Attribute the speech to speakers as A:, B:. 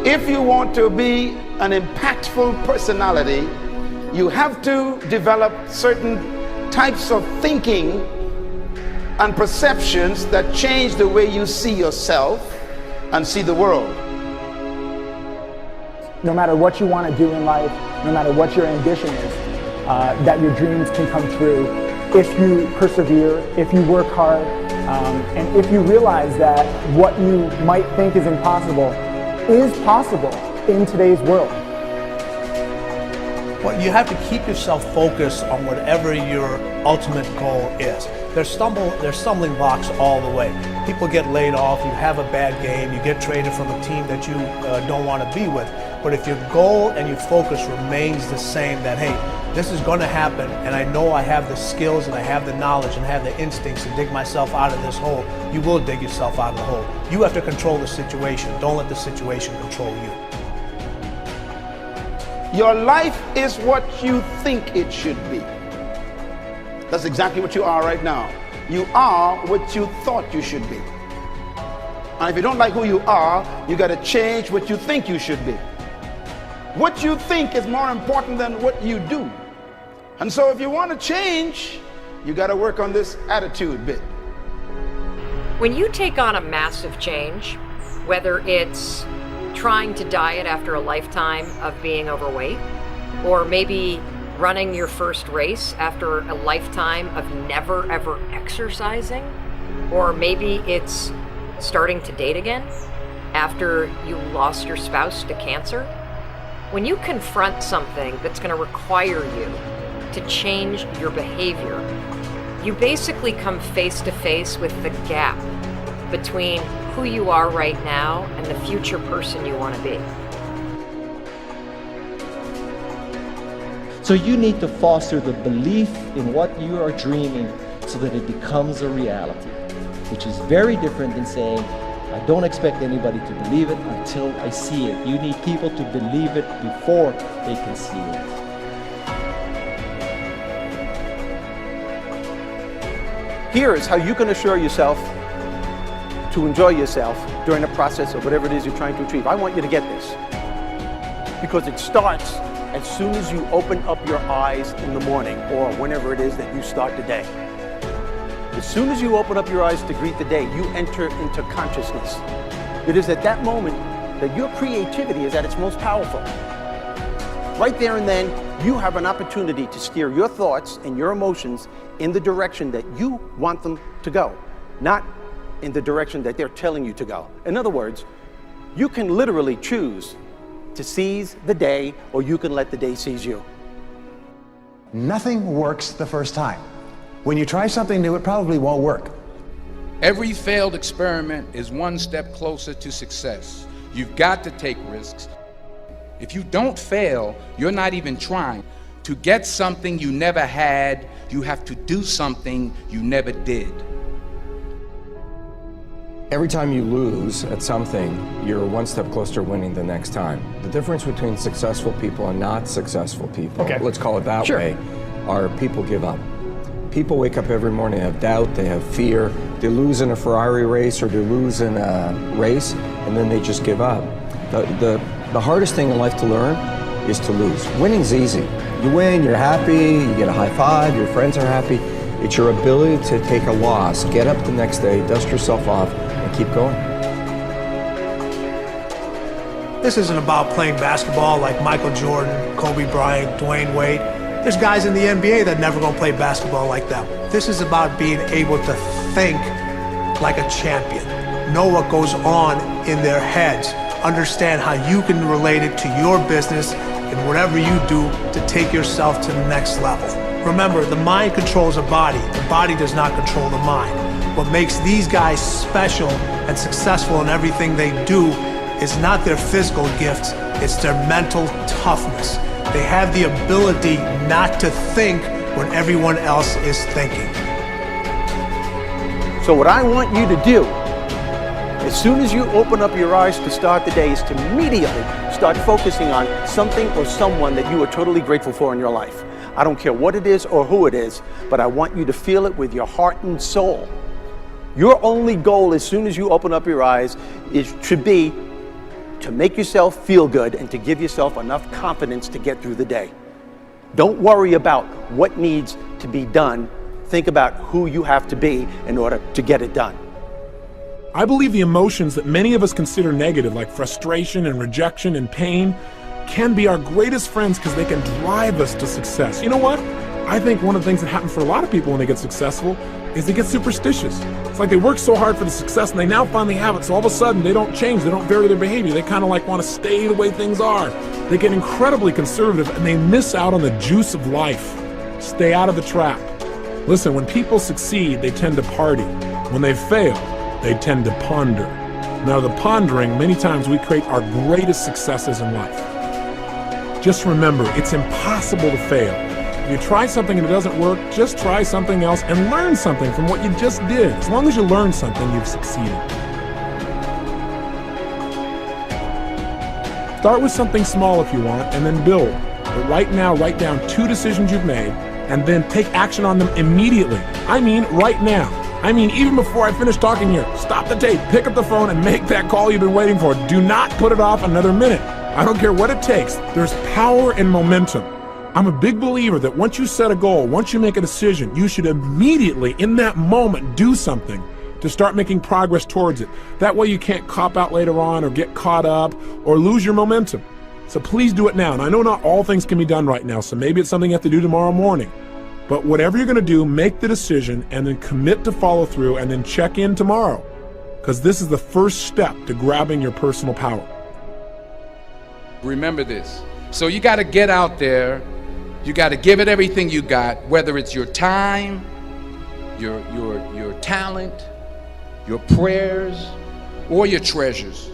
A: If you want to be an impactful personality, you have to develop certain types of thinking and perceptions that change the way you see yourself and see the world.
B: No matter what you want to do in life, no matter what your ambition is, that your dreams can come true if you persevere, if you work hard, and if you realize that what you might think is impossible is possible in today's world.
C: Well, you have to keep yourself focused on whatever your ultimate goal is. There's stumbling blocks all the way. People get laid off, you have a bad game, you get traded from a team that you don't want to be with. But if your goal and your focus remains the same, that hey, this is going to happen, and I know I have the skills and I have the knowledge and I have the instincts to dig myself out of this hole, you will dig yourself out of the hole. You have to control the situation. Don't let the situation control you.
A: Your life is what you think it should be. That's exactly what you are right now. You are what you thought you should be. And if you don't like who you are, you got to change what you think you should be. What you think is more important than what you do. And so if you want to change, you got to work on this attitude bit.
D: When you take on a massive change, whether it's trying to diet after a lifetime of being overweight, or maybe running your first race after a lifetime of never ever exercising, or maybe it's starting to date again after you lost your spouse to cancer. When you confront something that's going to require you to change your behavior, you basically come face to face with the gap between who you are right now and the future person you want to be.
E: So you need to foster the belief in what you are dreaming so that it becomes a reality, which is very different than saying, I don't expect anybody to believe it until I see it. You need people to believe it before they can see it.
F: Here is how you can assure yourself to enjoy yourself during the process of whatever it is you're trying to achieve. I want you to get this, because it starts as soon as you open up your eyes in the morning, or whenever it is that you start the day. As soon as you open up your eyes to greet the day, you enter into consciousness. It is at that moment that your creativity is at its most powerful. Right there and then, you have an opportunity to steer your thoughts and your emotions in the direction that you want them to go, not in the direction that they're telling you to go. In other words, you can literally choose to seize the day, or you can let the day seize you.
G: Nothing works the first time. When you try something new, it probably won't work.
H: Every failed experiment is one step closer to success. You've got to take risks. If you don't fail, you're not even trying. To get something you never had, you have to do something you never did.
I: Every time you lose at something, you're one step closer to winning the next time. The difference between successful people and not successful people, let's call it that way, are people give up. People wake up every morning, have doubt, they have fear, they lose in a Ferrari race or they lose in a race, and then they just give up. The hardest thing in life to learn is to lose. Winning's easy. You win, you're happy, you get a high five, your friends are happy. It's your ability to take a loss, get up the next day, dust yourself off, and keep going.
C: This isn't about playing basketball like Michael Jordan, Kobe Bryant, Dwayne Wade. There's guys in the NBA that never gonna play basketball like them. This is about being able to think like a champion, know what goes on in their heads, understand how you can relate it to your business and whatever you do to take yourself to the next level. Remember, the mind controls the body does not control the mind. What makes these guys special and successful in everything they do is not their physical gifts, it's their mental toughness. They have the ability not to think when everyone else is thinking.
F: So what I want you to do, as soon as you open up your eyes to start the day, is to immediately start focusing on something or someone that you are totally grateful for in your life. I don't care what it is or who it is, but I want you to feel it with your heart and soul. Your only goal as soon as you open up your eyes should be to make yourself feel good and to give yourself enough confidence to get through the day. Don't worry about what needs to be done. Think about who you have to be in order to get it done.
J: I believe the emotions that many of us consider negative, like frustration and rejection and pain, can be our greatest friends because they can drive us to success. You know what? I think one of the things that happens for a lot of people when they get successful is they get superstitious. It's like they work so hard for the success and they now finally have it, so all of a sudden they don't change, they don't vary their behavior, they kind of like want to stay the way things are. They get incredibly conservative and they miss out on the juice of life. Stay out of the trap. Listen, when people succeed, they tend to party. When they fail, they tend to ponder. Now, the pondering, many times we create our greatest successes in life. Just remember, it's impossible to fail. If you try something and it doesn't work, just try something else and learn something from what you just did. As long as you learn something, you've succeeded. Start with something small if you want, and then build. But right now, write down 2 decisions you've made, and then take action on them immediately. I mean, right now. I mean, even before I finish talking here, stop the tape, pick up the phone, and make that call you've been waiting for. Do not put it off another minute. I don't care what it takes. There's power in momentum. I'm a big believer that once you set a goal, once you make a decision, you should immediately, in that moment, do something to start making progress towards it. That way you can't cop out later on or get caught up or lose your momentum. So please do it now. And I know not all things can be done right now, so maybe it's something you have to do tomorrow morning. But whatever you're going to do, make the decision and then commit to follow through and then check in tomorrow. Because this is the first step to grabbing your personal power.
H: Remember this. So you got to get out there. You got to give it everything you got, whether it's your time, your talent, your prayers, or your treasures.